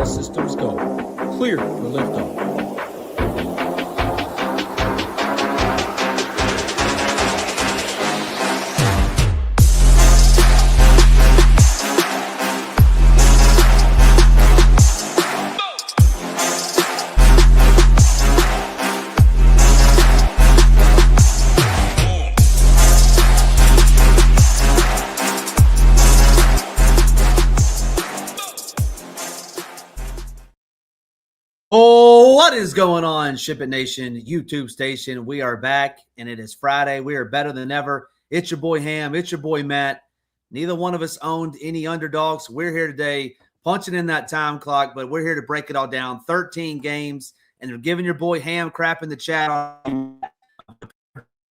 All systems go. Clear for liftoff. Oh, what is going on, Ship It Nation YouTube station? We are back, and it is Friday. We are better than ever. It's your boy Ham. It's your boy Matt. Neither one of us owned any underdogs. We're here today punching in that time clock, but we're here to break it all down. 13 games, and they're giving your boy Ham crap in the chat.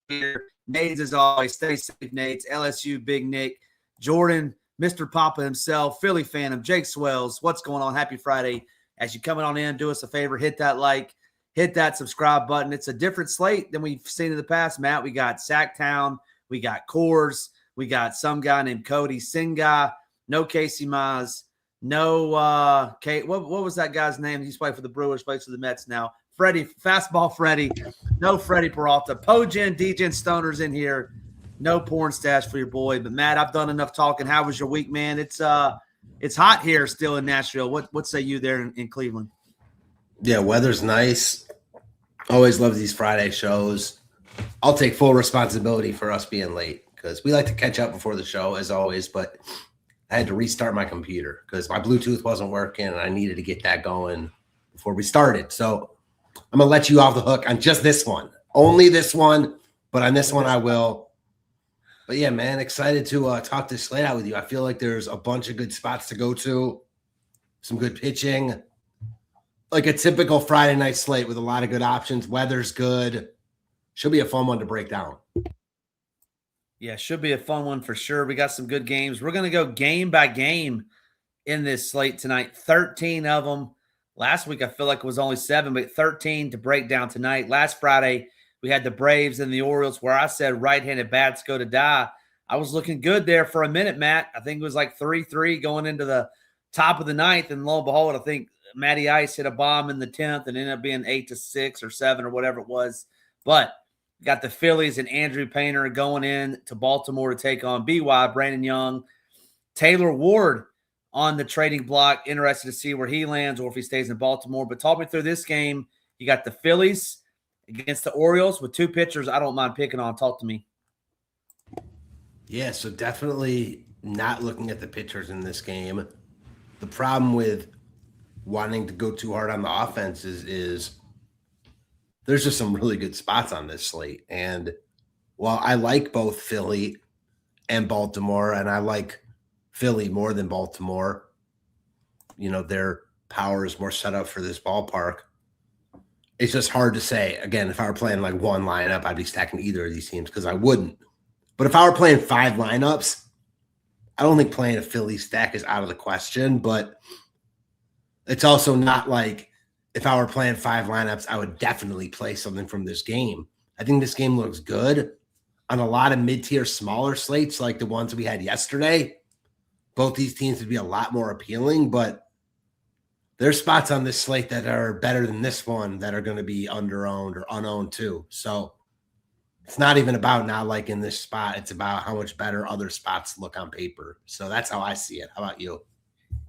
Nates, as always, stay safe, Nates. LSU, Big Nick. Jordan, Mr. Papa himself, Philly Phantom, Jake Swells. What's going on? Happy Friday. As you coming on in, do us a favor, hit that like, hit that subscribe button. It's a different slate than we've seen in the past, Matt. We got Sacktown, we got Coors, we got some guy named Cody Singa, no Casey Mize, no Kate. What was that guy's name? He's played for the Brewers, plays for the Mets now. Freddie, Fastball Freddie, no Freddie Peralta. Pogen, Degen Stoner's in here. No porn stash for your boy. But Matt, I've done enough talking. How was your week, man? It's hot here still in Nashville. What say you there in Cleveland? Yeah, weather's nice. Always love these Friday shows. I'll take full responsibility for us being late because we like to catch up before the show, as always, but I had to restart my computer because my Bluetooth wasn't working, and I needed to get that going before we started. So I'm going to let you off the hook on just this one. Only this one, but on this one I will. But yeah, man, excited to talk this slate out with you. I feel like there's a bunch of good spots to go to, some good pitching, like a typical Friday night slate with a lot of good options. Weather's good. Should be a fun one to break down. Yeah, should be a fun one for sure. We got some good games. We're going to go game by game in this slate tonight. 13 of them. Last week, I feel like it was only 7, but 13 to break down tonight. Last Friday, we had the Braves and the Orioles where I said right-handed bats go to die. I was looking good there for a minute, Matt. I think it was like 3-3 going into the top of the ninth, and lo and behold, I think Matty Ice hit a bomb in the 10th and ended up being 8-6 or 7 or whatever it was. But got the Phillies and Andrew Painter going in to Baltimore to take on BY, Brandon Young. Taylor Ward on the trading block. Interested to see where he lands or if he stays in Baltimore. But talk me through this game. You got the Phillies against the Orioles with two pitchers I don't mind picking on. Talk to me. Yeah, so definitely not looking at the pitchers in this game. The problem with wanting to go too hard on the offense is there's just some really good spots on this slate. And while I like both Philly and Baltimore, and I like Philly more than Baltimore, you know, their power is more set up for this ballpark. It's just hard to say. Again, if I were playing like one lineup, I'd be stacking either of these teams because I wouldn't. But if I were playing 5 lineups, I don't think playing a Philly stack is out of the question. But it's also not like if I were playing 5 lineups, I would definitely play something from this game. I think this game looks good on a lot of mid-tier smaller slates like the ones we had yesterday. Both these teams would be a lot more appealing, but there's spots on this slate that are better than this one that are going to be underowned or unowned too. So it's not even about not liking this spot. It's about how much better other spots look on paper. So that's how I see it. How about you?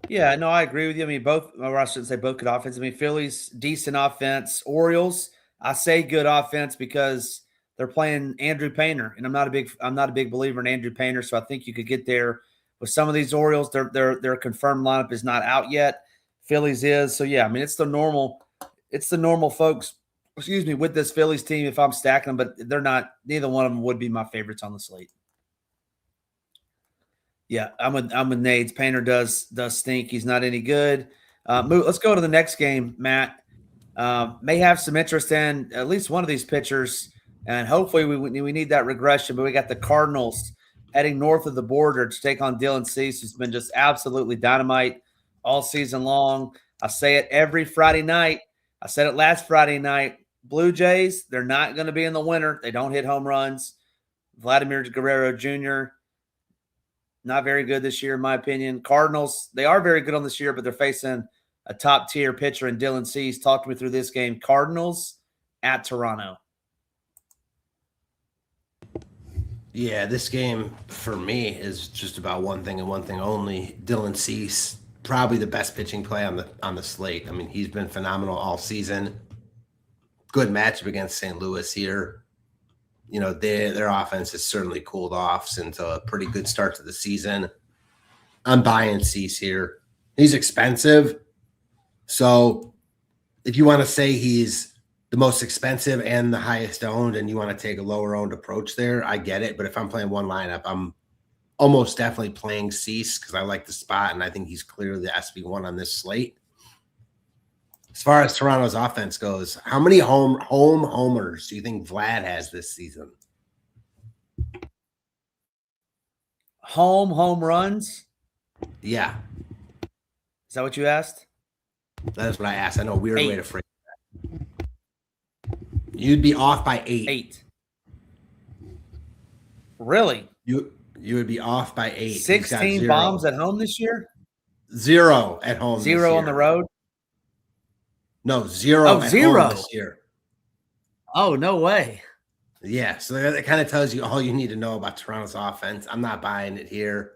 Yeah, no, I agree with you. I mean, both, or I shouldn't say both good offense. I mean, Phillies, decent offense. Orioles, I say good offense because they're playing Andrew Painter, and I'm not a big believer in Andrew Painter, so I think you could get there with some of these Orioles. Their confirmed lineup is not out yet. Phillies is. So yeah, I mean, it's the normal folks, with this Phillies team if I'm stacking them, but they're not, neither one of them would be my favorites on the slate. Yeah, I'm with Nades. Painter does stink. He's not any good. Let's go to the next game, Matt. May have some interest in at least one of these pitchers, and hopefully we need that regression. But we got the Cardinals heading north of the border to take on Dylan Cease, who's been just absolutely dynamite all season long. I say it every Friday night. I said it last Friday night. Blue Jays, they're not going to be in the winter. They don't hit home runs. Vladimir Guerrero Jr., not very good this year, in my opinion. Cardinals, they are very good on this year, but they're facing a top-tier pitcher in Dylan Cease. Talk to me through this game. Cardinals at Toronto. Yeah, this game for me is just about one thing and one thing only. Dylan Cease, probably the best pitching play on the slate. I mean, he's been phenomenal all season. Good matchup against St. Louis here. You know, their offense has certainly cooled off since a pretty good start to the season. I'm buying Cease here. He's expensive. So if you want to say he's the most expensive and the highest owned and you want to take a lower owned approach there, I get it. But if I'm playing one lineup, I'm almost definitely playing Cease because I like the spot and I think he's clearly the SB1 on this slate. As far as Toronto's offense goes, how many home homers do you think Vlad has this season? Home runs? Yeah. Is that what you asked? That is what I asked. I know, weird 8. way to phrase that. You'd be off by 8. 8. Really? You would be off by 8. 16 bombs at home this year? 0 at home. 0 on the road? No, 0 Oh, at 0 home this year. Oh, no way. Yeah, so that kind of tells you all you need to know about Toronto's offense. I'm not buying it here.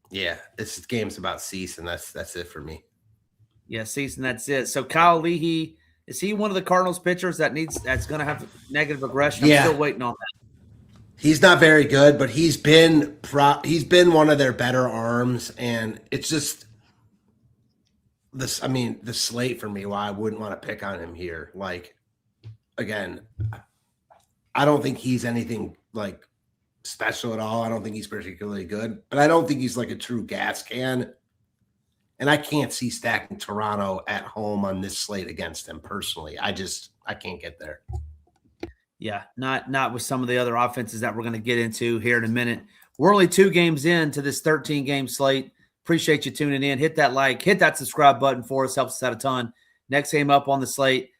Yeah, this game's about Cease, and that's it for me. Yeah, Cease, and that's it. So Kyle Leahy, is he one of the Cardinals pitchers that's going to have negative aggression? I'm still waiting on that. He's not very good, but he's been one of their better arms, and it's just this. I mean, the slate for me. Why I wouldn't want to pick on him here. Like, again, I don't think he's anything like special at all. I don't think he's particularly good, but I don't think he's like a true gas can. And I can't see stacking Toronto at home on this slate against him personally. I can't get there. Yeah, not with some of the other offenses that we're going to get into here in a minute. We're only 2 games into this 13-game slate. Appreciate you tuning in. Hit that like, hit that subscribe button for us. Helps us out a ton. Next game up on the slate,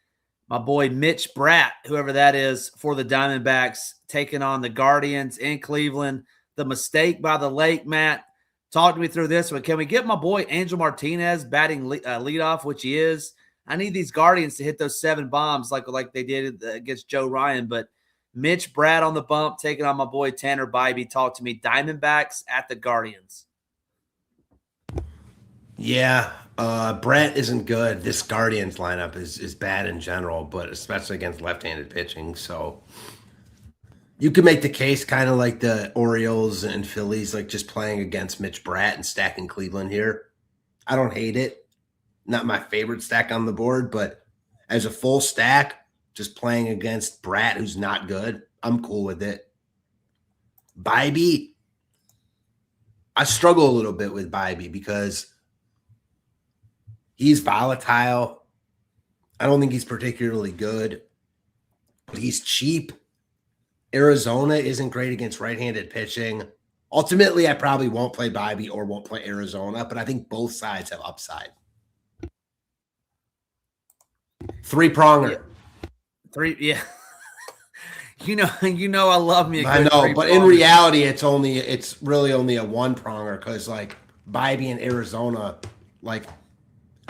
my boy Mitch Bratt, whoever that is, for the Diamondbacks, taking on the Guardians in Cleveland. The mistake by the lake, Matt. Talk to me through this one. Can we get my boy Angel Martinez batting leadoff, which he is? I need these Guardians to hit those 7 bombs like they did against Joe Ryan. But Mitch Bratt on the bump, taking on my boy Tanner Bybee. Talk to me. Diamondbacks at the Guardians. Yeah, Brett isn't good. This Guardians lineup is bad in general, but especially against left-handed pitching. So you could make the case kind of like the Orioles and Phillies, like just playing against Mitch Bratt and stacking Cleveland here. I don't hate it. Not my favorite stack on the board, but as a full stack, just playing against Bratt, who's not good, I'm cool with it. Bybee, I struggle a little bit with Bybee because he's volatile. I don't think he's particularly good, but he's cheap. Arizona isn't great against right-handed pitching. Ultimately, I probably won't play Bybee or won't play Arizona, but I think both sides have upside. 3-pronger. Yeah. You know I love me a good I know, but in reality, it's really only a 1-pronger because like Bybee and Arizona, like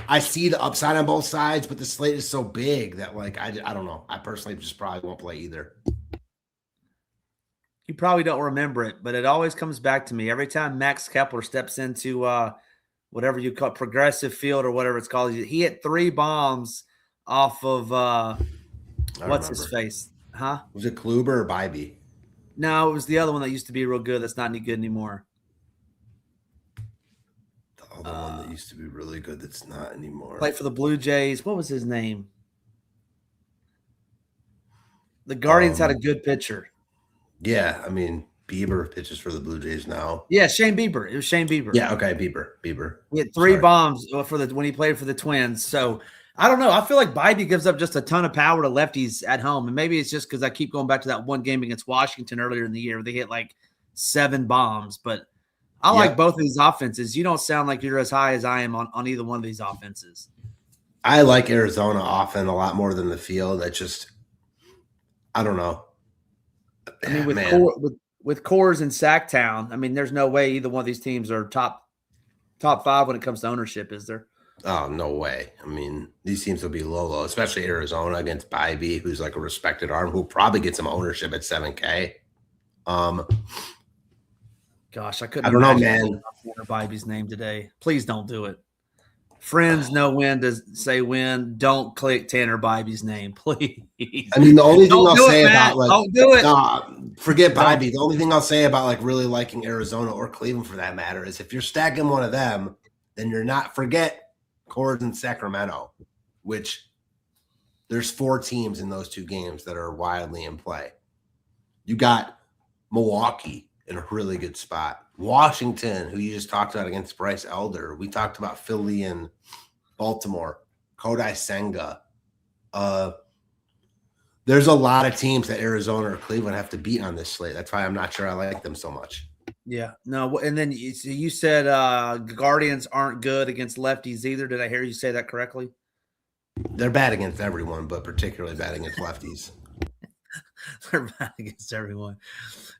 I see the upside on both sides, but the slate is so big that like I don't know. I personally just probably won't play either. You probably don't remember it, but it always comes back to me. Every time Max Kepler steps into whatever you call progressive field or whatever it's called, he hit 3 bombs off of what's his face? Huh? Was it Kluber or Bybee? No, it was the other one that used to be real good that's not any good anymore. The other one that used to be really good that's not anymore. Played for the Blue Jays. What was his name? The Guardians had a good pitcher. Yeah, I mean, Bieber pitches for the Blue Jays now. Yeah, Shane Bieber. It was Shane Bieber. Yeah, okay, Bieber. He had 3 bombs when he played for the Twins. So I don't know. I feel like Bybee gives up just a ton of power to lefties at home. And maybe it's just because I keep going back to that one game against Washington earlier in the year where they hit like 7 bombs. But I like both of these offenses. You don't sound like you're as high as I am on either one of these offenses. I like Arizona often a lot more than the field. I don't know. I mean, with Coors and Sacktown, I mean, there's no way either one of these teams are top top 5 when it comes to ownership, is there? Oh, no way. I mean, these teams will be low, especially Arizona against Bybee, who's like a respected arm, who probably get some ownership at 7K. Gosh, I couldn't. I don't know, man. Bybee's name today. Please don't do it. Friends know when to say when. Don't click Tanner Bybee's name, please. I mean, the only thing I'll say about like don't do it. Forget Bybee. The only thing I'll say about like really liking Arizona or Cleveland for that matter is if you're stacking one of them, then you're not forget Coors and Sacramento, which there's 4 teams in those 2 games that are wildly in play. You got Milwaukee in a really good spot. Washington, who you just talked about against Bryce Elder. We talked about Philly and Baltimore. Kodai Senga. There's a lot of teams that Arizona or Cleveland have to beat on this slate. That's why I'm not sure I like them so much. Yeah, no, and then you said Guardians aren't good against lefties either. Did I hear you say that correctly? They're bad against everyone, but particularly bad against lefties. They're bad against everyone.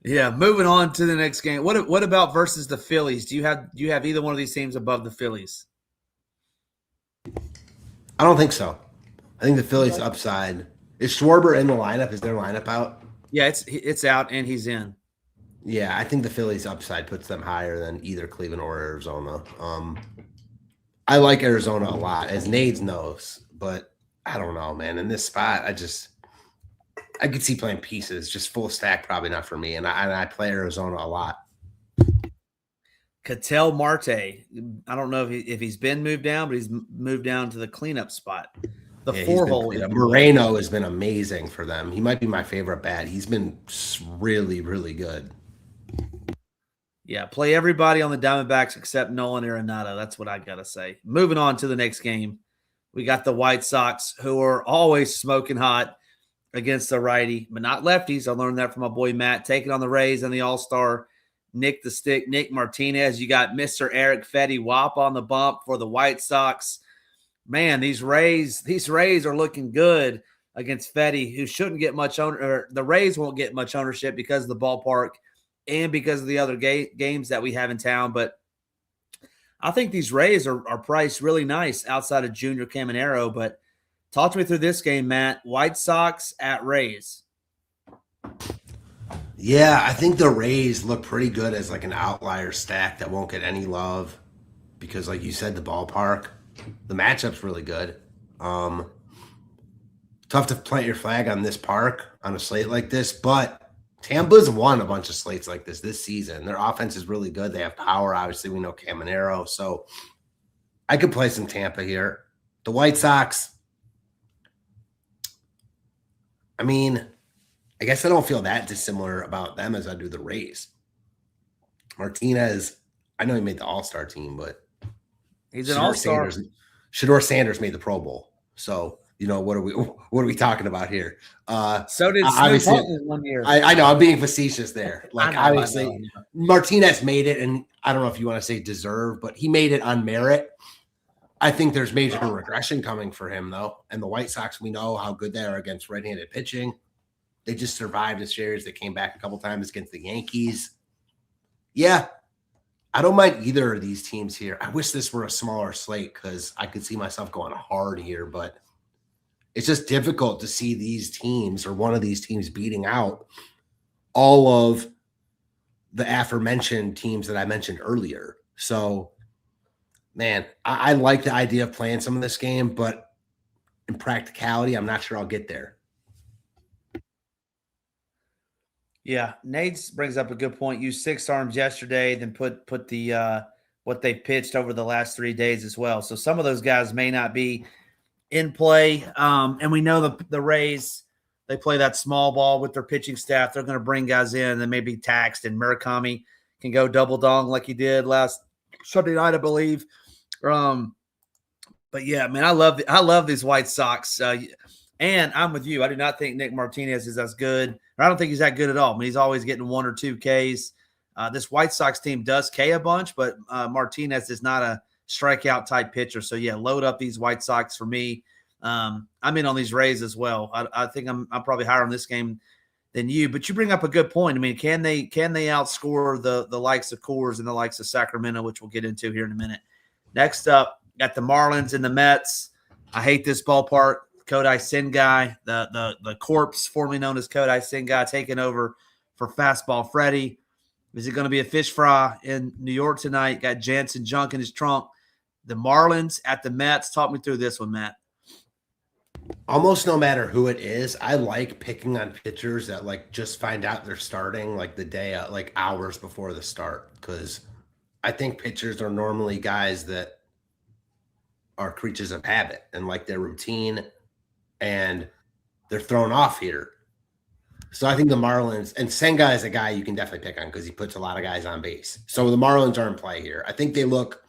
Yeah, moving on to the next game. What about versus the Phillies? Do you have either one of these teams above the Phillies? I don't think so. I think the Phillies upside. Is Schwarber in the lineup? Is their lineup out? Yeah, it's out and he's in. Yeah, I think the Phillies upside puts them higher than either Cleveland or Arizona. I like Arizona a lot, as Nades knows, but I don't know, man. In this spot, I could see playing pieces, just full stack, probably not for me. And I play Arizona a lot. Ketel Marte. I don't know if he's been moved down, but he's moved down to the cleanup spot. The 4-hole. Moreno has been amazing for them. He might be my favorite bat. He's been really, really good. Yeah, play everybody on the Diamondbacks except Nolan Arenado. That's what I got to say. Moving on to the next game. We got the White Sox, who are always smoking hot against the righty, but not lefties. I learned that from my boy Matt. Taking on the Rays and the All-Star Nick the Stick, Nick Martinez. You got Mr. Eric Fetty Wap on the bump for the White Sox. Man, these Rays are looking good against Fetty, who shouldn't get much the Rays won't get much ownership because of the ballpark and because of the other games that we have in town. But I think these Rays are priced really nice outside of Junior Caminero. But talk to me through this game, Matt. White Sox at Rays. Yeah, I think the Rays look pretty good as like an outlier stack that won't get any love because, like you said, the ballpark, the matchup's really good. Tough to plant your flag on this park on a slate like this, but Tampa's won a bunch of slates like this season. Their offense is really good. They have power. Obviously, we know Caminero. So I could play some Tampa here. The White Sox, I mean, I guess I don't feel that dissimilar about them as I do the Rays. Martinez, I know he made the All-Star team, but he's an All-Star. Shador Sanders made the Pro Bowl. So, you know, what are we talking about here? So did Snoop Huntley 1 year. I know I'm being facetious there. Like I know. Martinez made it, and I don't know if you want to say deserve, but he made it on merit. I think there's major regression coming for him, though. And the White Sox, we know how good they are against right-handed pitching. They just survived a series. They came back a couple times against the Yankees. Yeah, I don't mind either of these teams here. I wish this were a smaller slate because I could see myself going hard here, but it's just difficult to see these teams or one of these teams beating out all of the aforementioned teams that I mentioned earlier. So, man, I like the idea of playing some of this game, but in practicality, I'm not sure I'll get there. Yeah, Nate brings up a good point. Used 6 arms yesterday, then put the what they pitched over the last 3 days as well. So some of those guys may not be in play. And we know the Rays, they play that small ball with their pitching staff. They're going to bring guys in that may be taxed, and Murakami can go double dong like he did last Sunday night, I believe. But yeah, man, I love these White Sox. And I'm with you. I do not think Nick Martinez is as good. Or I don't think he's that good at all. I mean, he's always getting 1 or 2 Ks. This White Sox team does K a bunch, but Martinez is not a strikeout type pitcher. So yeah, load up these White Sox for me. I'm in on these Rays as well. I think I'm probably higher on this game than you. But you bring up a good point. I mean, can they outscore the likes of Coors and the likes of Sacramento, which we'll get into here in a minute. Next up, got the Marlins and the Mets. I hate this ballpark. Kodai Sengai, the corpse formerly known as Kodai Sengai, taking over for Fastball Freddy. Is it going to be a fish fry in New York tonight? Got Jansen junk in his trunk. The Marlins at the Mets. Talk me through this one, Matt. Almost no matter who it is, I like picking on pitchers that like just find out they're starting like the day, like hours before the start, because I think pitchers are normally guys that are creatures of habit and like their routine, and they're thrown off here. So I think the Marlins, and Senga is a guy you can definitely pick on because he puts a lot of guys on base. So the Marlins are in play here. I think they look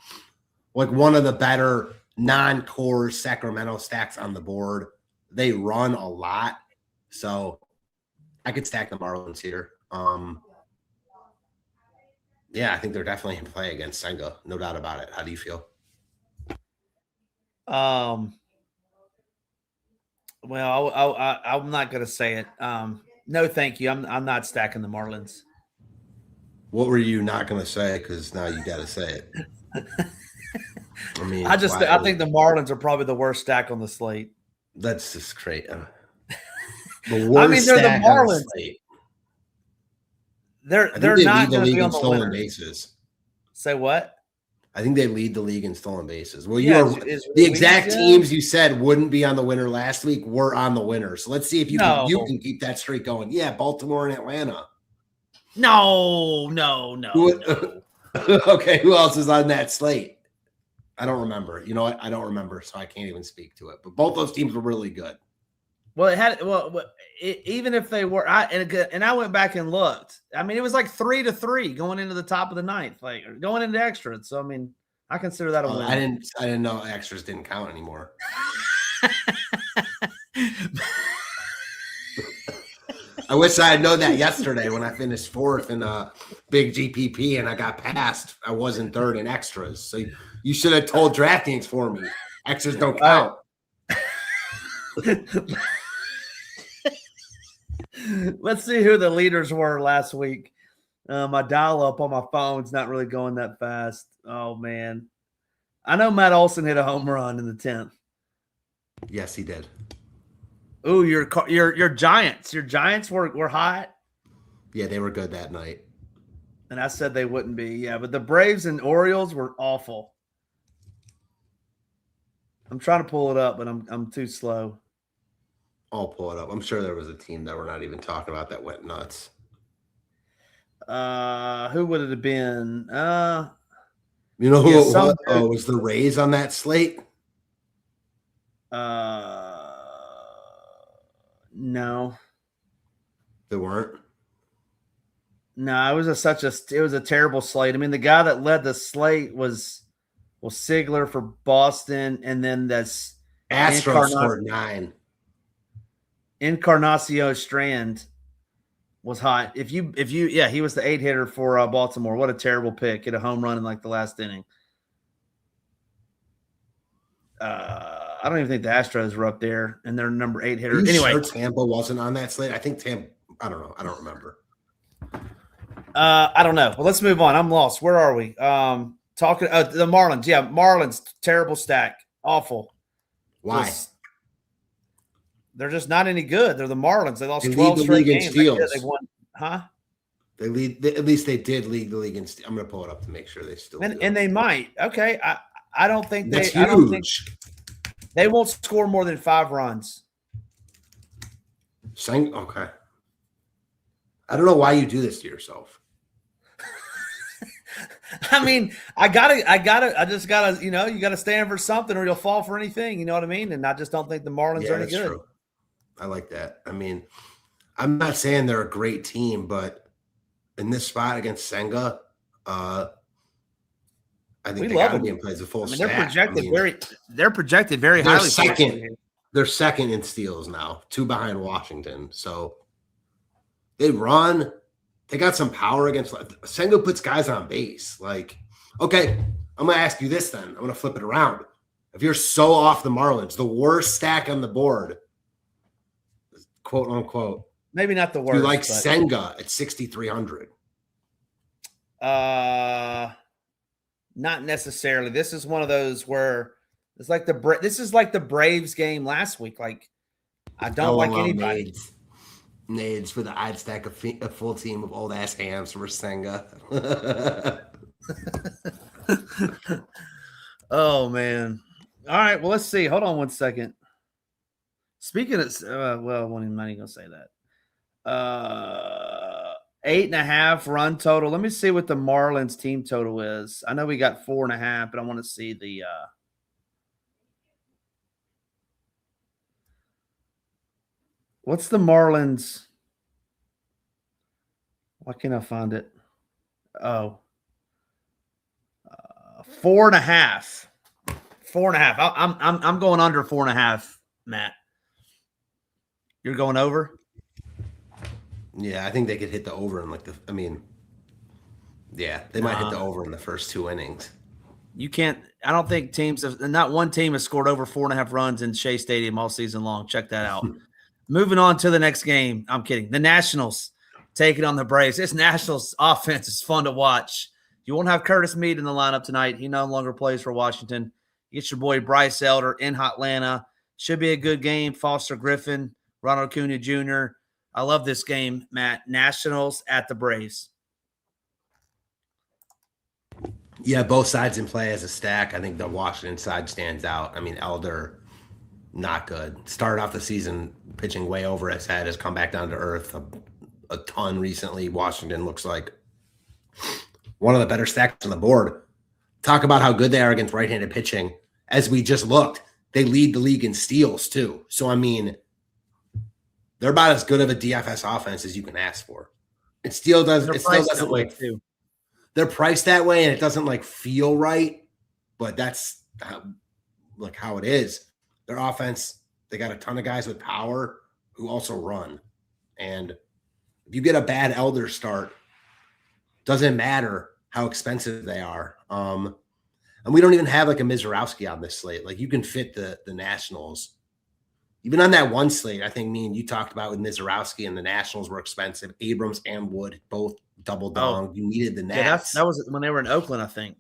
like one of the better non-core Sacramento stacks on the board. They run a lot. So I could stack the Marlins here. Yeah, I think they're definitely in play against Senga. No doubt about it. How do you feel? Well, I'm not going to say it. No, thank you. I'm not stacking the Marlins. What were you not going to say? Because now you got to say it. I mean, I think the Marlins are probably the worst stack on the slate. That's just great. The worst I mean, they're stack the on Marlins. the slate. They're not going to be on the stolen winner. bases. Say what? I think they lead the league in stolen bases. Well, the exact teams you said wouldn't be on the winner last week were on the winner. So let's see if you can keep that streak going. Yeah, Baltimore and Atlanta. No. Okay, who else is on that slate? I don't remember. You know what? I don't remember, so I can't even speak to it. But both those teams were really good. Well, even if they were, I went back and looked. I mean, it was like 3-3 going into the top of the ninth, like going into extras. So I mean, I consider that a win. I didn't know extras didn't count anymore. I wish I had known that yesterday when I finished fourth in a big GPP and I got passed. I wasn't third in extras. So you should have told DraftKings for me. Extras don't count. Let's see who the leaders were last week. My dial-up on my phone's not really going that fast. Oh, man. I know Matt Olson hit a home run in the 10th. Yes, he did. Ooh, your Giants. Your Giants were hot. Yeah, they were good that night. And I said they wouldn't be. Yeah, but the Braves and Orioles were awful. I'm trying to pull it up, but I'm too slow. I'll pull it up. I'm sure there was a team that we're not even talking about that went nuts. Who would it have been? You know who it was? Oh, was the Rays on that slate? No. They weren't? No, it was a terrible slate. I mean, the guy that led the slate was Sigler for Boston, and then that's Astros scored 9. Encarnacio Strand was hot. He was the 8-hitter for Baltimore. What a terrible pick. Hit a home run in like the last inning. I don't even think the Astros were up there, and they're number 8 hitter. Anyway, sure Tampa wasn't on that slate? I think Tampa. I don't know. I don't remember. I don't know. Well, let's move on. I'm lost. Where are we? Talking the Marlins. Yeah, Marlins. Terrible stack. Awful. Why? They're just not any good. They're the Marlins. They lost 12 straight games. They won. Huh? At least they did lead the league in steals. I'm going to pull it up to make sure they still do. And they might. Okay. I don't think That's huge. I don't think they won't score more than 5 runs. Okay. I don't know why you do this to yourself. I mean, you gotta stand for something or you'll fall for anything. You know what I mean? And I just don't think the Marlins are any good. True. I like that. I mean, I'm not saying they're a great team, but in this spot against Senga, I think they got to be in play as a full stack. They're projected very highly. They're second in steals now, 2 behind Washington. So they run. They got some power against Senga puts guys on base. Like, okay, I'm going to ask you this then. I'm going to flip it around. If you're so off the Marlins, the worst stack on the board, quote unquote. Maybe not the worst. You like but, Senga at 6,300? Not necessarily. This is one of those where it's like this is like the Braves game last week. Like, I don't like anybody. Nades for the I'd stack a full team of old ass hams for Senga. Oh man! All right, well let's see. Hold on one second. Speaking of, I'm not even gonna say that. 8.5 run total. Let me see what the Marlins team total is. I know we got 4.5, but I want to see the. What's the Marlins? Why can't I find it? Oh. 4.5. 4.5. I'm going under 4.5, Matt. You're going over? Yeah, I think they could hit the over in they might hit the over in the first 2 innings. You can't. I don't think not one team has scored over 4.5 runs in Shea Stadium all season long. Check that out. Moving on to the next game. I'm kidding. The Nationals taking on the Braves. This Nationals offense is fun to watch. You won't have Curtis Meade in the lineup tonight. He no longer plays for Washington. You get your boy Bryce Elder in Atlanta. Should be a good game. Foster Griffin, Ronald Acuna Jr. I love this game, Matt. Nationals at the Braves. Yeah, both sides in play as a stack. I think the Washington side stands out. I mean, Elder, not good. Started off the season pitching way over his head, has come back down to earth a ton recently. Washington looks like one of the better stacks on the board. Talk about how good they are against right-handed pitching. As we just looked, they lead the league in steals too. So, I mean, they're about as good of a DFS offense as you can ask for. It still doesn't too. They're priced that way, and it doesn't feel right, but that's how it is. Their offense, they got a ton of guys with power who also run. And if you get a bad Elder start, doesn't matter how expensive they are. And we don't even have a Mizorowski on this slate. You can fit the Nationals. Even on that one slate, I think me and you talked about with Mizorowski and the Nationals were expensive. Abrams and Wood both double dong. You needed the Nats. Yeah, that was when they were in Oakland, I think.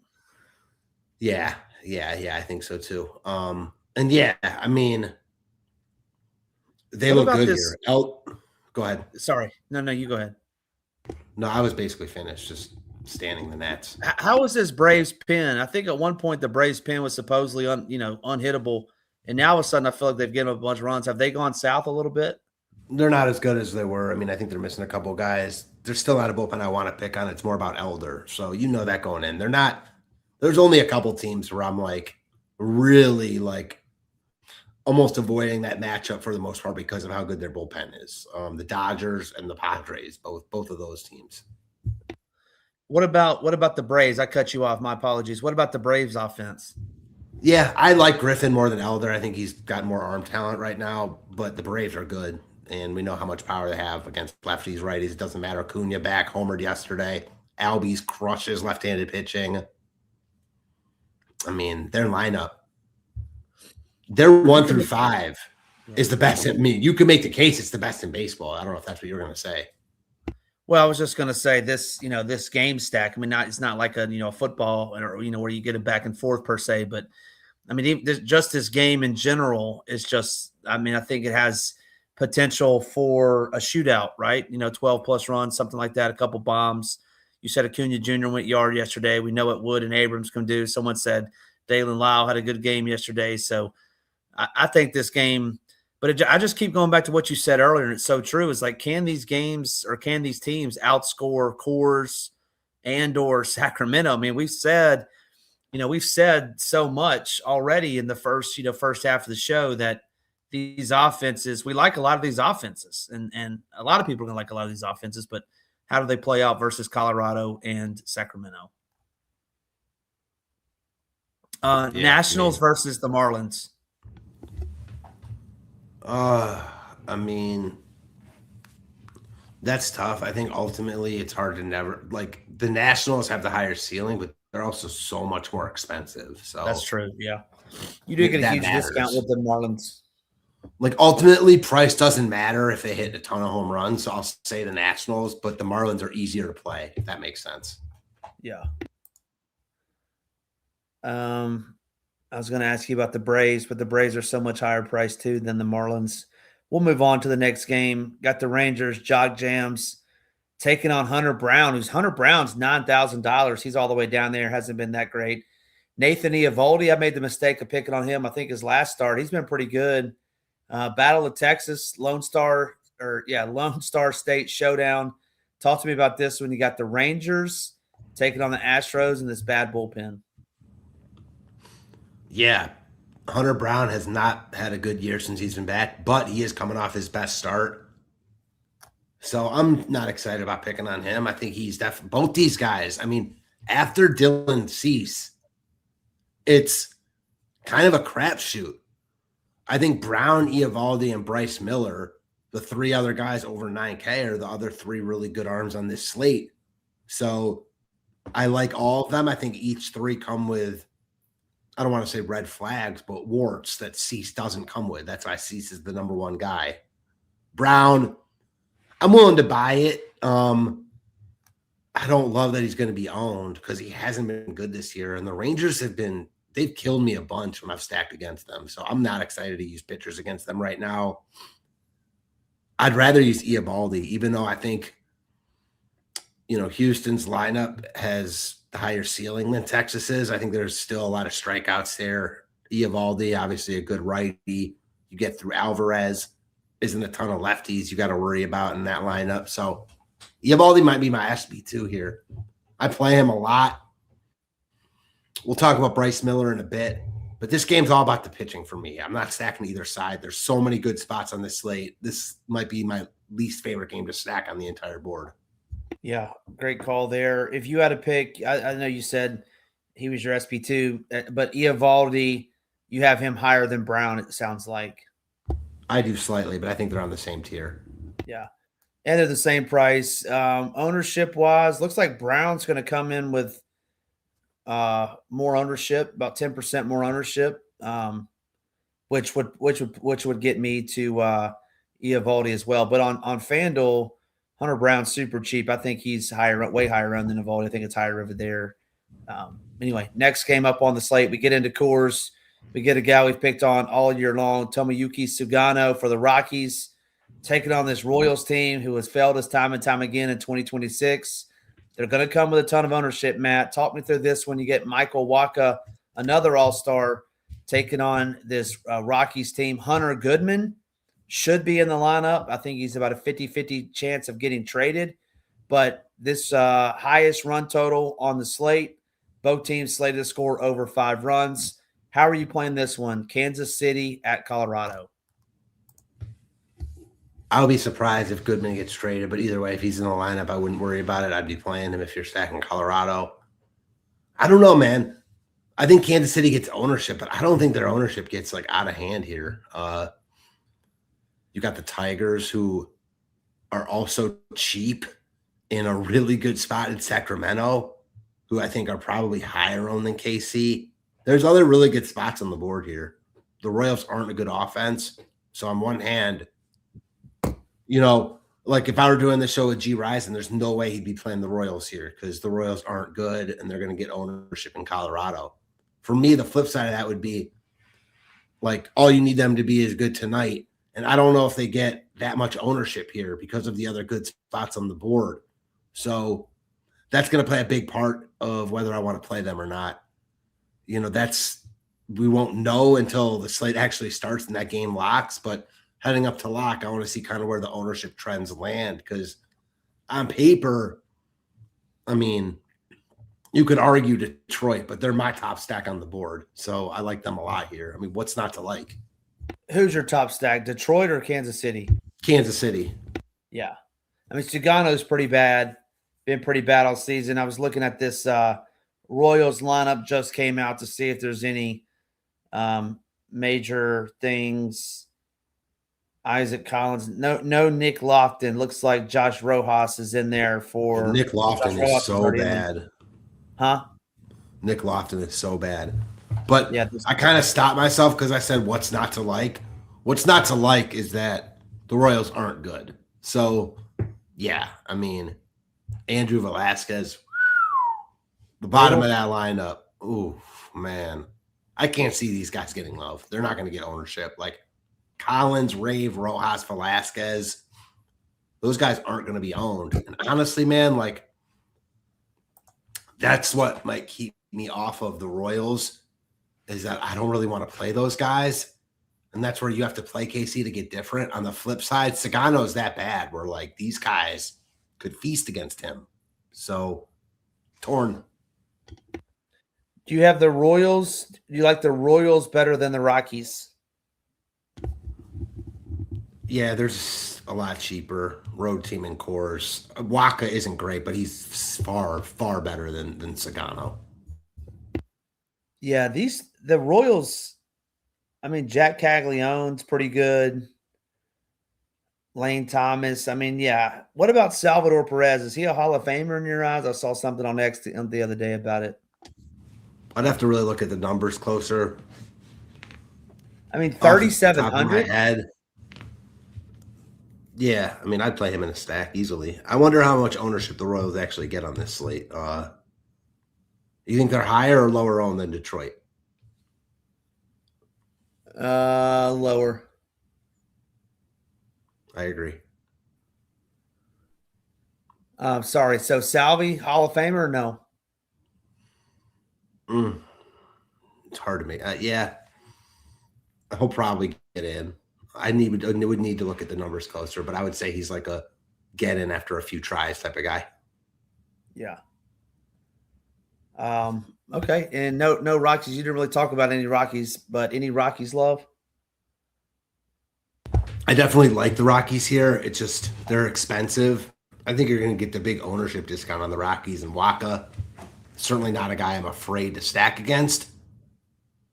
Yeah, I think so too. And yeah, I mean, they look good here. Go ahead. Sorry. No, you go ahead. No, I was basically finished, just standing the Nats. How was this Braves pin? I think at one point the Braves pin was supposedly unhittable, and now all of a sudden I feel like they've given up a bunch of runs. Have they gone south a little bit? They're not as good as they were. I mean, I think they're missing a couple of guys. They're still not a bullpen I want to pick on. It's more about Elder. So you know that going in. They're not – there's only a couple teams where I'm really almost avoiding that matchup for the most part because of how good their bullpen is. The Dodgers and the Padres, both of those teams. What about the Braves? I cut you off. My apologies. What about the Braves offense? Yeah, I like Griffin more than Elder. I think he's got more arm talent right now, but the Braves are good. And we know how much power they have against lefties, righties. It doesn't matter. Acuna back, homered yesterday. Albies crushes left-handed pitching. I mean, their lineup, their 1 through 5 is the best. You can make the case it's the best in baseball. I don't know if that's what you're going to say. Well, I was just going to say this, this game stack. I mean, it's not like a football or where you get it back and forth per se, but I mean, just this game in general is just. I mean, I think it has potential for a shootout, right? 12 plus runs, something like that, a couple bombs. You said Acuna Jr. went yard yesterday. We know what Wood and Abrams can do. Someone said Dalen Lyle had a good game yesterday. So I think this game, but I just keep going back to what you said earlier. And it's so true. It's can these teams outscore Coors and or Sacramento? I mean, we've said so much already in the first half of the show that these offenses, we like a lot of these offenses, and a lot of people are going to like a lot of these offenses, but how do they play out versus Colorado and Sacramento? Nationals versus the Marlins. I mean, that's tough. I think ultimately it's hard to the Nationals have the higher ceiling, but they're also so much more expensive. So that's true. Yeah. You do get a huge discount with the Marlins. Like, ultimately, price doesn't matter if they hit a ton of home runs. So I'll say the Nationals, but the Marlins are easier to play, if that makes sense. Yeah. I was going to ask you about the Braves, but the Braves are so much higher priced too than the Marlins. We'll move on to the next game. Got the Rangers, Jog Jams, taking on Hunter Brown, Hunter Brown's $9,000. He's all the way down there. Hasn't been that great. Nathan Eovaldi, I made the mistake of picking on him. I think his last start, he's been pretty good. Battle of Texas, Lone Star State Showdown. Talk to me about this when you got the Rangers taking on the Astros in this bad bullpen. Yeah, Hunter Brown has not had a good year since he's been back, but he is coming off his best start. So I'm not excited about picking on him. I think he's definitely both these guys. I mean, after Dylan Cease, it's kind of a crapshoot. I think Brown, Eovaldi, and Bryce Miller, the three other guys over 9K, are the other three really good arms on this slate. So I like all of them. I think each three come with, I don't want to say red flags, but warts that Cease doesn't come with. That's why Cease is the number one guy. Brown, I'm willing to buy it. I don't love that he's going to be owned because he hasn't been good this year. And the Rangers they've killed me a bunch when I've stacked against them. So I'm not excited to use pitchers against them right now. I'd rather use Eovaldi, even though I think, Houston's lineup has the higher ceiling than Texas's. I think there's still a lot of strikeouts there. Eovaldi, obviously a good righty. You get through Alvarez. Isn't a ton of lefties you got to worry about in that lineup. So Eovaldi might be my SB2 here. I play him a lot. We'll talk about Bryce Miller in a bit, but this game's all about the pitching for me. I'm not stacking either side. There's so many good spots on this slate. This might be my least favorite game to stack on the entire board. Yeah, great call there. If you had to pick, I know you said he was your SB2, but Eovaldi, you have him higher than Brown, it sounds like. I do slightly, but I think they're on the same tier. Yeah. And they're the same price. Ownership-wise, looks like Brown's going to come in with more ownership, about 10% more ownership, which would get me to Eovaldi as well. But on FanDuel, Hunter Brown's super cheap. I think he's way higher owned than Eovaldi. I think it's higher over there. Anyway, next game up on the slate, we get into Coors. We get a guy we've picked on all year long, Tomoyuki Sugano for the Rockies, taking on this Royals team who has failed us time and time again in 2026. They're going to come with a ton of ownership, Matt. Talk me through this when you get Michael Wacha, another all-star, taking on this Rockies team. Hunter Goodman should be in the lineup. I think he's about a 50-50 chance of getting traded. But this highest run total on the slate, both teams slated to score over 5 runs. How are you playing this one? Kansas City at Colorado. I'll be surprised if Goodman gets traded, but either way, if he's in the lineup, I wouldn't worry about it. I'd be playing him if you're stacking Colorado. I don't know, man. I think Kansas City gets ownership, but I don't think their ownership gets out of hand here. You got the Tigers, who are also cheap in a really good spot in Sacramento, who I think are probably higher owned than KC. There's other really good spots on the board here. The Royals aren't a good offense. So on one hand, if I were doing the show with G. Rison, there's no way he'd be playing the Royals here because the Royals aren't good and they're going to get ownership in Colorado. For me, the flip side of that would be all you need them to be is good tonight. And I don't know if they get that much ownership here because of the other good spots on the board. So that's going to play a big part of whether I want to play them or not. We won't know until the slate actually starts and that game locks. But heading up to lock, I want to see kind of where the ownership trends land because on paper, I mean, you could argue Detroit, but they're my top stack on the board. So I like them a lot here. I mean, what's not to like? Who's your top stack, Detroit or Kansas City? Kansas City. Yeah. I mean, Sugano's pretty bad. Been pretty bad all season. I was looking at this Royals lineup just came out to see if there's any major things. Isaac Collins, no Nick Lofton. Looks like Josh Rojas is in there for Nick Lofton is so bad. Huh? Nick Lofton is so bad. But yeah, I kind of stopped myself because I said, what's not to like? What's not to like is that the Royals aren't good. So, yeah, I mean, Andrew Velasquez, the bottom of that lineup. Ooh, man. I can't see these guys getting love. They're not going to get ownership. Like Collins, Rave, Rojas, Velasquez, those guys aren't going to be owned. And honestly, man, like that's what might keep me off of the Royals is that I don't really want to play those guys. And that's where you have to play KC to get different. On the flip side, Sagano is that bad where like these guys could feast against him. So torn. Do you have the Royals? Do you like the Royals better than the Rockies? Yeah, there's a lot cheaper road team in course. Waka isn't great, but he's far, far better than Sagano. Yeah, the Royals. I mean, Jack Caglione's pretty good. Lane Thomas. I mean, yeah. What about Salvador Perez? Is he a Hall of Famer in your eyes? I saw something on X the other day about it. I'd have to really look at the numbers closer. I mean, 3,700. Yeah, I mean, I'd play him in a stack easily. I wonder how much ownership the Royals actually get on this slate. You think they're higher or lower owned than Detroit? Lower. I agree. Sorry. So Salvi, Hall of Famer or no? It's hard to make. Yeah, he'll probably get in. I would need to look at the numbers closer, but I would say he's like a get in after a few tries type of guy. Yeah. Okay. And no Rockies. You didn't really talk about any Rockies, but any Rockies love? I definitely like the Rockies here. It's just they're expensive. I think you're going to get the big ownership discount on the Rockies and Waka. Certainly not a guy I'm afraid to stack against.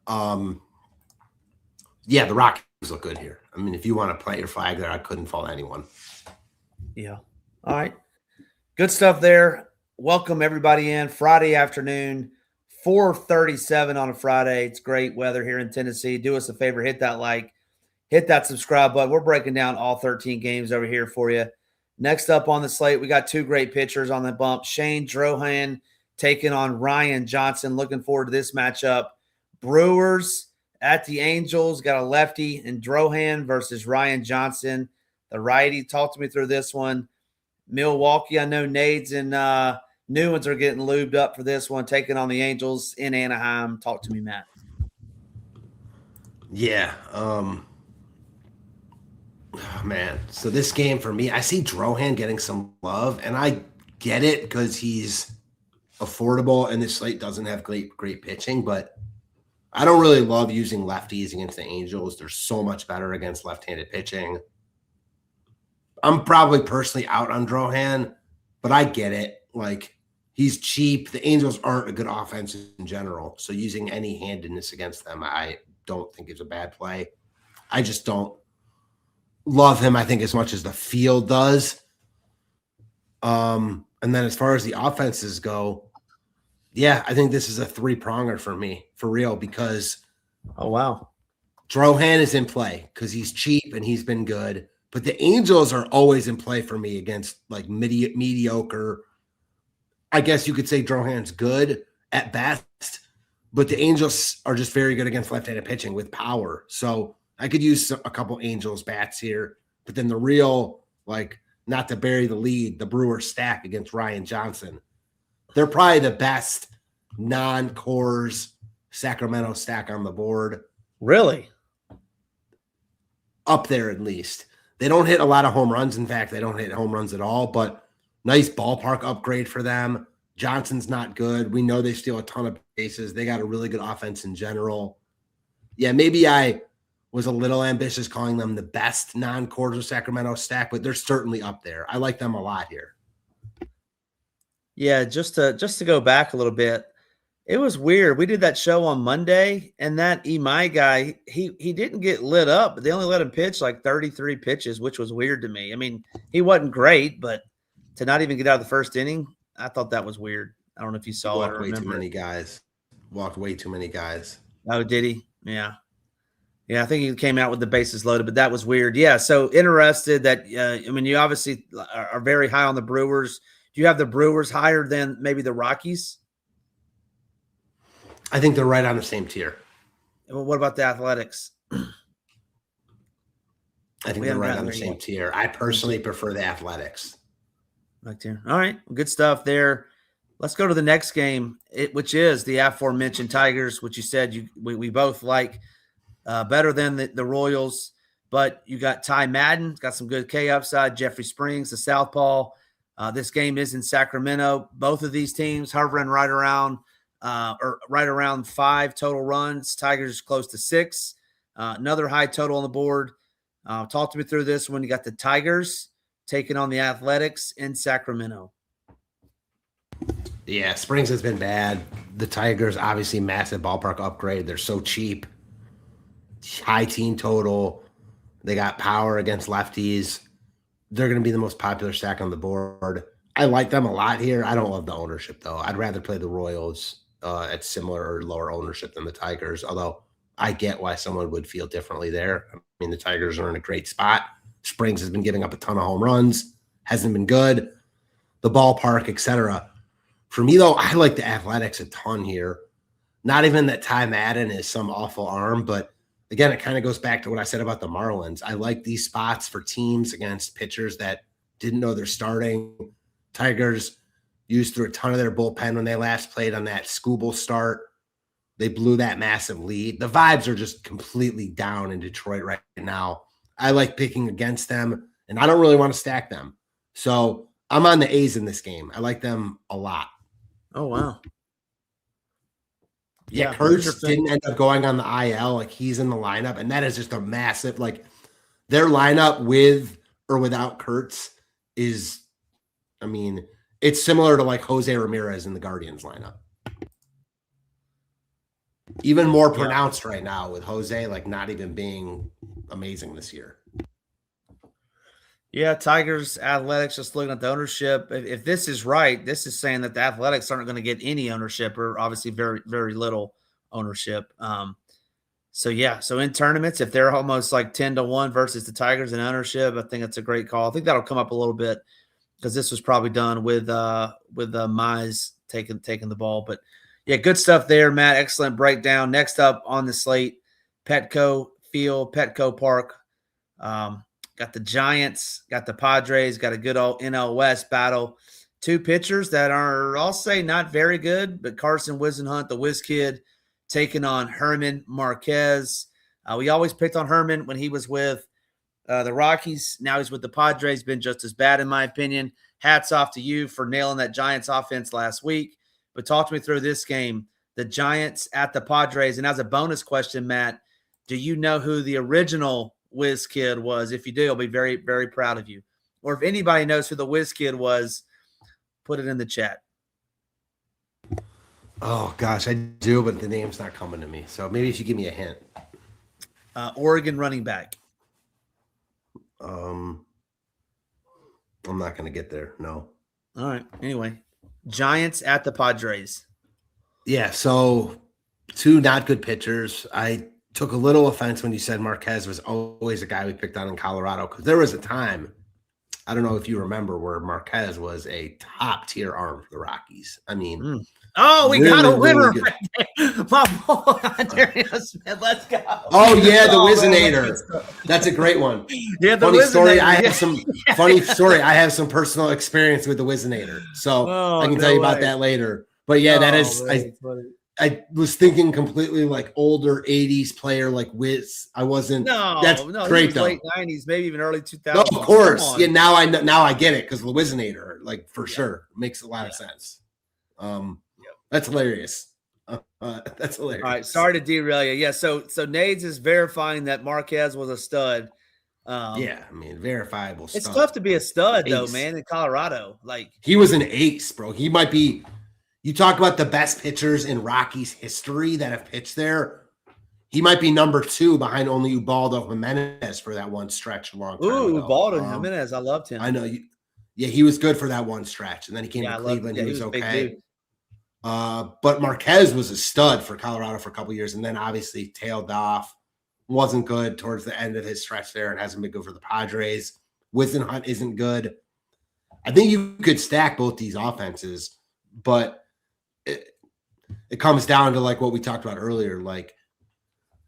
Yeah, the Rockies look good here. I mean, if you want to plant your flag there, I couldn't fault anyone. Yeah. All right. Good stuff there. Welcome everybody in. Friday afternoon, 4:37 on a Friday. It's great weather here in Tennessee. Do us a favor, hit that like, hit that subscribe button. We're breaking down all 13 games over here for you. Next up on the slate, we got two great pitchers on the bump. Shane Drohan taking on Ryan Johnson. Looking forward to this matchup. Brewers at the Angels, got a lefty in Drohan versus Ryan Johnson, the righty. Talk to me through this one. Milwaukee, I know Nades and Newlands are getting lubed up for this one, taking on the Angels in Anaheim. Talk to me, Matt. Yeah. Oh, man. So this game for me, I see Drohan getting some love, and I get it because he's affordable and this slate doesn't have great pitching, but I don't really love using lefties against the Angels. They're so much better against left-handed pitching. I'm probably personally out on Drohan, but I get it. Like, he's cheap. The Angels aren't a good offense in general, so using any handedness against them, I don't think is a bad play. I just don't love him, I think, as much as the field does. And then as far as the offenses go, yeah, I think this is a three-pronger for me, for real, because oh, wow, Drohan is in play because he's cheap and he's been good. But the Angels are always in play for me against like mediocre. I guess you could say Drohan's good at best, but the Angels are just very good against left-handed pitching with power. So I could use a couple Angels bats here, but then the real, like, not to bury the lead, the Brewers stack against Ryan Johnson. They're probably the best non-cores Sacramento stack on the board. Really? Up there at least. They don't hit a lot of home runs. In fact, they don't hit home runs at all, but nice ballpark upgrade for them. Johnson's not good. We know they steal a ton of bases. They got a really good offense in general. Yeah, maybe I was a little ambitious calling them the best non-quarters of Sacramento stack, but they're certainly up there. I like them a lot here. Yeah, just to go back a little bit, it was weird. We did that show on Monday, and that Imai guy, he didn't get lit up, but they only let him pitch like 33 pitches, which was weird to me. I mean, he wasn't great, but to not even get out of the first inning, I thought that was weird. I don't know if you saw it or remember. Walked way too many guys. Oh, did he? Yeah. Yeah, I think he came out with the bases loaded, but that was weird. Yeah, so interested that you obviously are very high on the Brewers. Do you have the Brewers higher than maybe the Rockies? I think they're right on the same tier. Well, what about the Athletics? I think they're right on the same tier. I personally prefer the Athletics. Right there. All right, good stuff there. Let's go to the next game, which is the aforementioned Tigers, which you said we both like better than the Royals. But you got Ty Madden, got some good K upside. Jeffrey Springs, the southpaw. This game is in Sacramento. Both of these teams hovering right around 5 total runs. Tigers close to 6. Another high total on the board. Talk to me through this when you got the Tigers taking on the Athletics in Sacramento. Yeah, Springs has been bad. The Tigers, obviously, massive ballpark upgrade. They're so cheap. High team total. They got power against lefties. They're going to be the most popular stack on the board. I like them a lot here. I don't love the ownership, though. I'd rather play the Royals at similar or lower ownership than the Tigers, although I get why someone would feel differently there. I mean, the Tigers are in a great spot. Springs has been giving up a ton of home runs, hasn't been good. The ballpark, etc. For me, though, I like the Athletics a ton here. Not even that Ty Madden is some awful arm, but again, it kind of goes back to what I said about the Marlins. I like these spots for teams against pitchers that didn't know they're starting. Tigers used through a ton of their bullpen when they last played on that Scooble start. They blew that massive lead. The vibes are just completely down in Detroit right now. I like picking against them, and I don't really want to stack them. So I'm on the A's in this game. I like them a lot. Oh, wow. Yeah, Kurtz didn't end up going on the IL. Like, he's in the lineup, and that is just a massive, like, their lineup with or without Kurtz is, I mean, it's similar to like Jose Ramirez in the Guardians lineup. Even more pronounced right now with Jose, like, not even being amazing this year. Yeah, Tigers, Athletics, just looking at the ownership. If this is right, this is saying that the Athletics aren't going to get any ownership, or obviously very, very little ownership. So in tournaments, if they're almost like 10-1 versus the Tigers in ownership, I think that's a great call. I think that'll come up a little bit because this was probably done with Mize taking the ball. But yeah, good stuff there, Matt. Excellent breakdown. Next up on the slate, Petco Field, Petco Park. Got the Giants, got the Padres, got a good old NL West battle. 2 pitchers that are, I'll say, not very good, but Carson Whisenhunt, the Whiz Kid, taking on Herman Marquez. We always picked on Herman when he was with the Rockies. Now he's with the Padres, been just as bad in my opinion. Hats off to you for nailing that Giants offense last week. But talk to me through this game, the Giants at the Padres. And as a bonus question, Matt, do you know who the original Whiz Kid was? If you do, I'll be very, very proud of you. Or if anybody knows who the Whiz Kid was, put it in the chat. Oh, gosh, I do, but the name's not coming to me. So maybe if you give me a hint. Oregon running back. I'm not going to get there. No. All right. Anyway, Giants at the Padres. Yeah, so 2 not good pitchers. I took a little offense when you said Marquez was always a guy we picked on in Colorado, because there was a time, I don't know if you remember, where Marquez was a top-tier arm for the Rockies. I mean, we really, got a winner right there. My boy, Darius Smith, let's go. Oh, yeah, the Wizinator. That's a great one. Yeah, the funny Wizinator. Story. I have some funny story. I have some personal experience with the Wizinator, so I can tell you about that later. But yeah, that is I was thinking completely like older 80s player like Wiz. I wasn't. No, that's great though. Late 90s, maybe even early 2000s. No, of course. Yeah, now I get it, because the Wizinator, like, for sure, makes a lot of sense. That's hilarious. That's hilarious. All right, sorry to derail you. Yeah, so Nades is verifying that Marquez was a stud. Yeah, I mean, verifiable stuff. It's tough to be a stud, though, man, in Colorado. Like, he was an ace, bro. He might be. You talk about the best pitchers in Rockies history that have pitched there. He might be number 2 behind only Ubaldo Jimenez for that one stretch a long time ago. Ubaldo Jimenez, I loved him. I know. Yeah, he was good for that one stretch, and then he came to Cleveland. He was okay. But Marquez was a stud for Colorado for a couple of years, and then obviously tailed off. wasn't good towards the end of his stretch there. It hasn't been good for the Padres. Hunt isn't good. I think you could stack both these offenses, but it comes down to like what we talked about earlier. Like,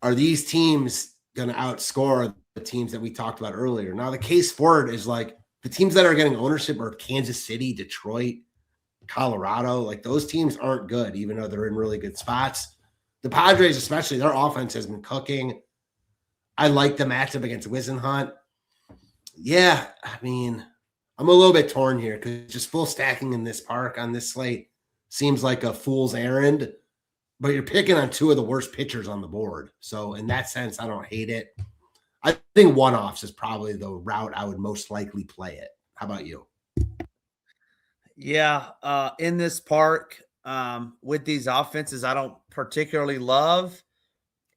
are these teams going to outscore the teams that we talked about earlier? Now, the case for it is like the teams that are getting ownership are Kansas City, Detroit, Colorado. Like, those teams aren't good, even though they're in really good spots. The Padres, especially, their offense has been cooking. I like the matchup against Hunt. Yeah, I mean, I'm a little bit torn here because just full stacking in this park on this slate seems like a fool's errand, but you're picking on two of the worst pitchers on the board. So in that sense, I don't hate it. I think one-offs is probably the route I would most likely play it. How about you? Yeah, in this park, with these offenses I don't particularly love,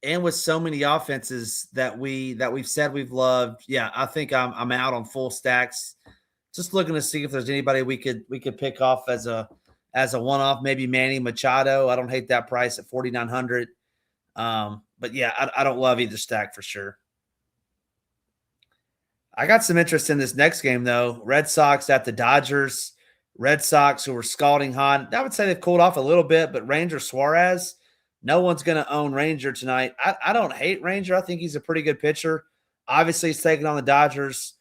and with so many offenses that we've said we've loved, yeah, I think I'm out on full stacks. Just looking to see if there's anybody we could pick off as a one-off, maybe Manny Machado. I don't hate that price at 4,900. But yeah, I don't love either stack for sure. I got some interest in this next game though. Red Sox at the Dodgers. Red Sox, who were scalding hot. I would say they've cooled off a little bit, but Ranger Suarez, no one's going to own Ranger tonight. I don't hate Ranger. I think he's a pretty good pitcher. Obviously, he's taking on the Dodgers,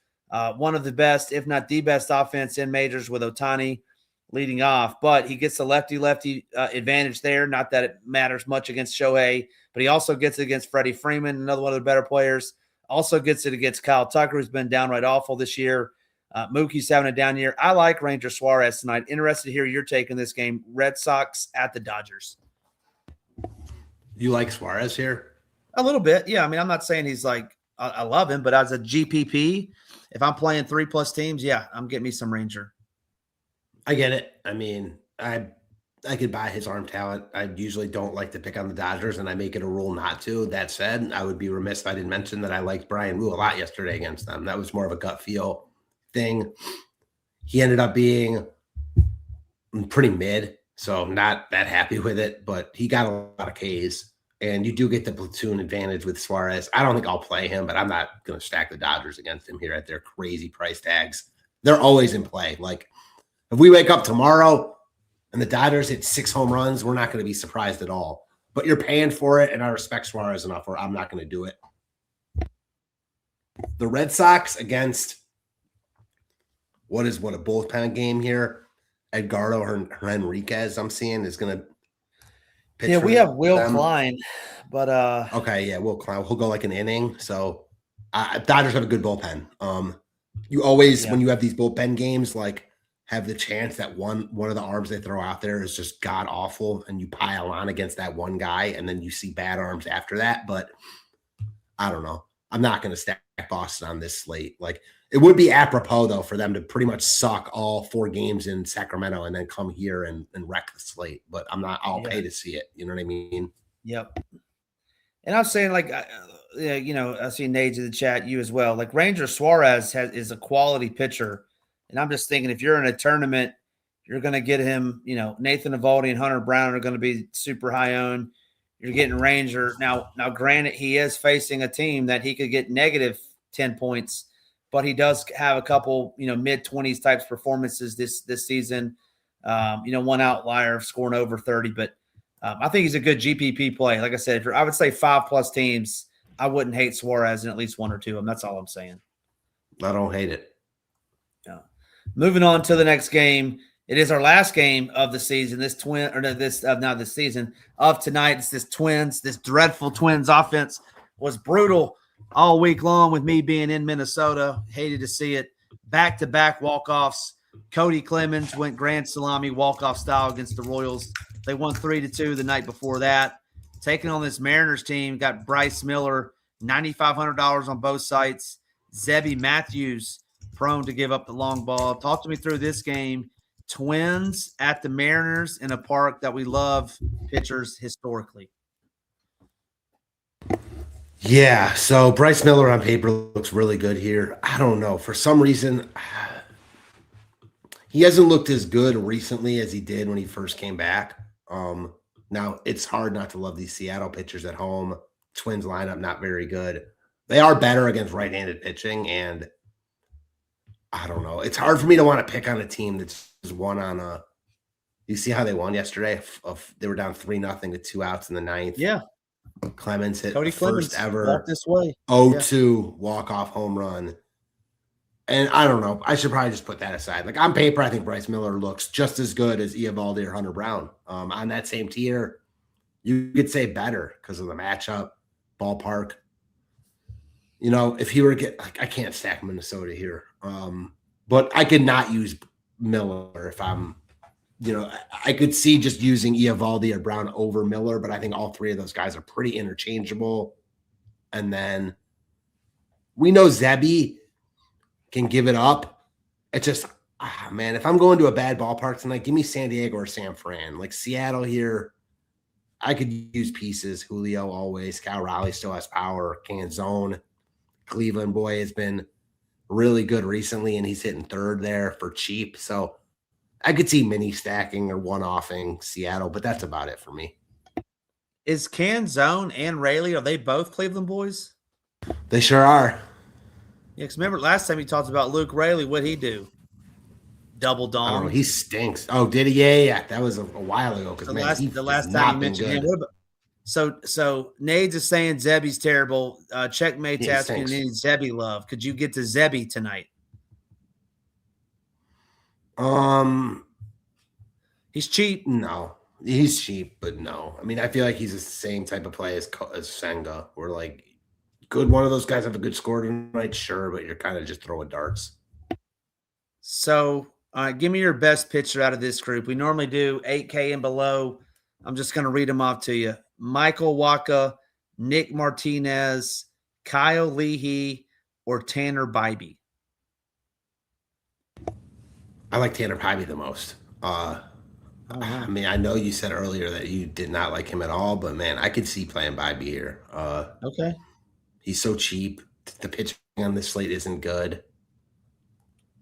one of the best, if not the best offense in majors with Ohtani leading off. But he gets the lefty-lefty advantage there. Not that it matters much against Shohei, but he also gets it against Freddie Freeman, another one of the better players. Also gets it against Kyle Tucker, who's been downright awful this year. Mookie's having a down year. I like Ranger Suarez tonight. Interested to hear your take in this game. Red Sox at the Dodgers. You like Suarez here? A little bit, yeah. I mean, I'm not saying he's like I love him, but as a GPP, if I'm playing 3+ teams, yeah, I'm getting me some Ranger. I get it. I mean, I could buy his arm talent. I usually don't like to pick on the Dodgers, and I make it a rule not to. That said, I would be remiss if I didn't mention that I liked Brian Wu a lot yesterday against them. That was more of a gut feel thing. He ended up being pretty mid, so not that happy with it, but he got a lot of Ks, and you do get the platoon advantage with Suarez. I don't think I'll play him, but I'm not going to stack the Dodgers against him here at their crazy price tags. They're always in play. Like, if we wake up tomorrow and the Dodgers hit 6 home runs, we're not going to be surprised at all. But you're paying for it, and I respect Suarez enough where I'm not going to do it. The Red Sox against a bullpen game here. Edgardo Henriquez, I'm seeing, is going to pitch. Yeah, we have Will Klein, but okay, yeah, Will Klein. He'll go like an inning. So Dodgers have a good bullpen. You always, when you have these bullpen games, like, have the chance that one of the arms they throw out there is just god awful, and you pile on against that one guy, and then you see bad arms after that. But I don't know. I'm not going to stack Boston on this slate. Like, it would be apropos though for them to pretty much suck all 4 games in Sacramento and then come here and wreck the slate. But I'll pay to see it. You know what I mean? Yep. And I was saying, like, you know, I see Nate in the chat, you as well. Like, Ranger Suarez is a quality pitcher. And I'm just thinking, if you're in a tournament, you're going to get him, you know, Nathan Eovaldi and Hunter Brown are going to be super high owned. You're getting Ranger. Now, granted, he is facing a team that he could get negative 10 points, but he does have a couple, you know, mid-20s types performances this season. You know, one outlier of scoring over 30. But I think he's a good GPP play. Like I said, I would say 5+ teams, I wouldn't hate Suarez in at least 1 or 2 of them. That's all I'm saying. I don't hate it. Moving on to the next game. It is our last game of the season. This season of tonight. It's this dreadful Twins offense was brutal all week long with me being in Minnesota. Hated to see it. Back-to-back walk-offs. Cody Clemens went grand salami walk-off style against the Royals. They won 3-2 the night before that. Taking on this Mariners team, got Bryce Miller, $9,500 on both sites. Zebby Matthews, prone to give up the long ball. Talk to me through this game. Twins at the Mariners in a park that we love pitchers historically. Yeah, so Bryce Miller on paper looks really good here. I don't know. For some reason, he hasn't looked as good recently as he did when he first came back. Now, it's hard not to love these Seattle pitchers at home. Twins lineup, not very good. They are better against right-handed pitching, and I don't know. It's hard for me to want to pick on a team that's won on a. You see how they won yesterday? They were down 3-0 with 2 outs in the ninth. Yeah. Clemens hit Cody the first Clemens ever walked this way. 0-2 walk-off home run. And I don't know. I should probably just put that aside. Like on paper, I think Bryce Miller looks just as good as Eovaldi or Hunter Brown. On that same tier, you could say better because of the matchup, ballpark. You know, if he were to get, like, I can't stack Minnesota here. But I could not use Miller if I'm, you know, I could see just using Eovaldi or Brown over Miller, but I think all three of those guys are pretty interchangeable. And then we know Zebby can give it up. It's just, man, if I'm going to a bad ballpark tonight, give me San Diego or San Fran. Like Seattle here, I could use pieces. Julio always. Cal Raleigh still has power. Canzone. Cleveland boy has been really good recently, and he's hitting third there for cheap. So I could see mini stacking or one-offing Seattle, but that's about it for me. Is Canzone and Rayleigh, are they both Cleveland boys? They sure are. Yeah, because remember last time you talked about Luke Rayleigh, what'd he do? Double I don't know. dong. He stinks. Oh, did he? Yeah. That was a while ago. Because The last time you mentioned him. What about, so Nades is saying Zebby's terrible. Checkmate's asking any Zebby love. Could you get to Zebby tonight? He's cheap. No, he's cheap, but no. I mean, I feel like he's the same type of play as Senga. Where like, could one of those guys have a good score tonight? Sure, but you're kind of just throwing darts. So, give me your best pitcher out of this group. We normally do 8K and below. I'm just going to read them off to you. Michael Wacha, Nick Martinez, Kyle Leahy, or Tanner Bybee. I like Tanner Bybee the most. I mean, I know you said earlier that you did not like him at all, but man, I could see playing Bybee here. Okay. He's so cheap. The pitching on this slate isn't good.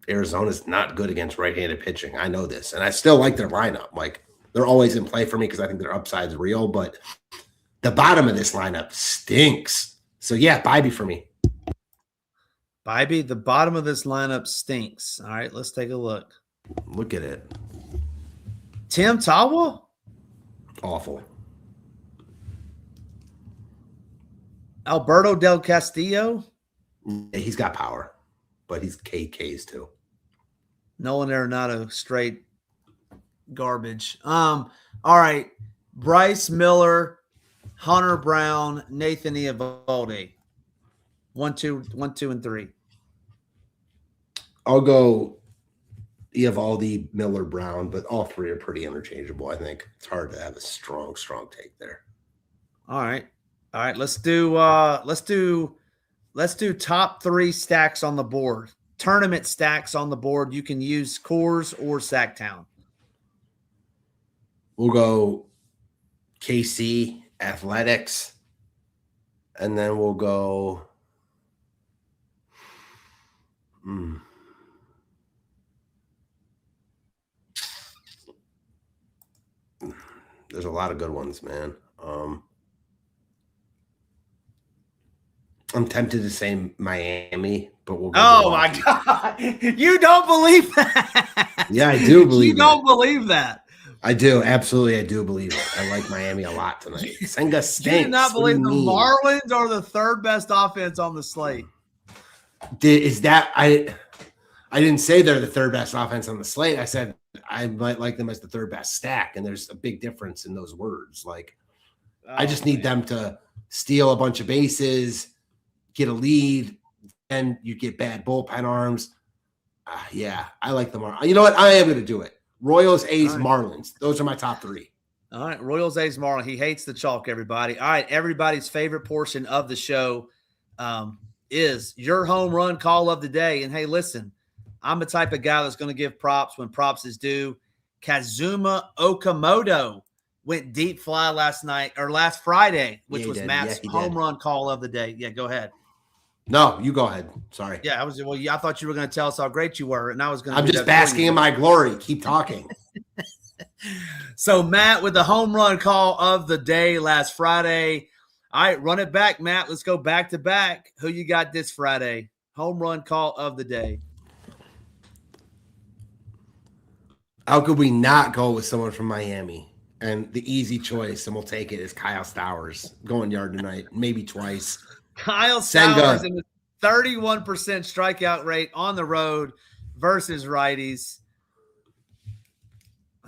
Arizona's not good against right-handed pitching. I know this. And I still like their lineup. Like, they're always in play for me because I think their upside's real, but the bottom of this lineup stinks. So, yeah, Bybee for me. Bybee, the bottom of this lineup stinks. All right, let's take a look. Look at it. Tim Tawa? Awful. Alberto Del Castillo? Yeah, he's got power, but he's KKs too. Nolan Arenado, straight garbage. All right. Bryce Miller, Hunter Brown, Nathan Eovaldi. 1, 2, and 3. I'll go Eovaldi, Miller, Brown, but all three are pretty interchangeable. I think it's hard to have a strong take there. All right. Let's do top 3 stacks on the board. Tournament stacks on the board. You can use Coors or Sacktown. We'll go KC, Athletics, and then we'll go there's a lot of good ones, man. I'm tempted to say Miami, but we'll go. Oh my God. You don't believe that. Yeah, I do believe You don't believe that. I do. Absolutely. I do believe it. I like Miami a lot tonight. Senga stinks. You do not believe the Marlins are the third best offense on the slate. Is that I didn't say they're the third best offense on the slate. I said I might like them as the third best stack, and there's a big difference in those words. Like, I just need them to steal a bunch of bases, get a lead, and you get bad bullpen arms. Yeah, I like the Marlins. You know what? I am going to do it. Royals, A's, right. Marlins. Those are my top 3. All right, Royals, A's, Marlins. He hates the chalk, everybody. All right, everybody's favorite portion of the show is your home run call of the day. And, hey, listen, I'm the type of guy that's going to give props when props is due. Kazuma Okamoto went deep fly last Friday, which was Matt's home run call of the day. Yeah, go ahead. No, you go ahead. Sorry. Yeah, I thought you were going to tell us how great you were, and I was going to. I'm just basking in my glory. Keep talking. So Matt with the home run call of the day last Friday. All right, run it back, Matt. Let's go back to back. Who you got this Friday? Home run call of the day. How could we not go with someone from Miami? And the easy choice, and we'll take it, is Kyle Stowers going yard tonight, maybe twice. Kyle Stowers in the 31% strikeout rate on the road versus righties.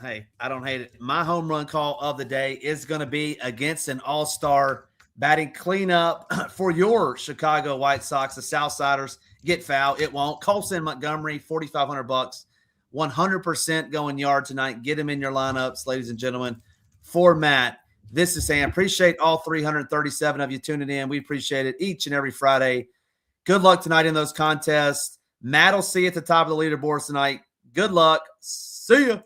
Hey, I don't hate it. My home run call of the day is going to be against an all-star batting cleanup for your Chicago White Sox. The Southsiders get foul. It won't. Colson Montgomery, $4,500. 100% going yard tonight. Get him in your lineups, ladies and gentlemen. For Matt, this is Sam. Appreciate all 337 of you tuning in. We appreciate it each and every Friday. Good luck tonight in those contests. Matt will see you at the top of the leaderboards tonight. Good luck. See ya.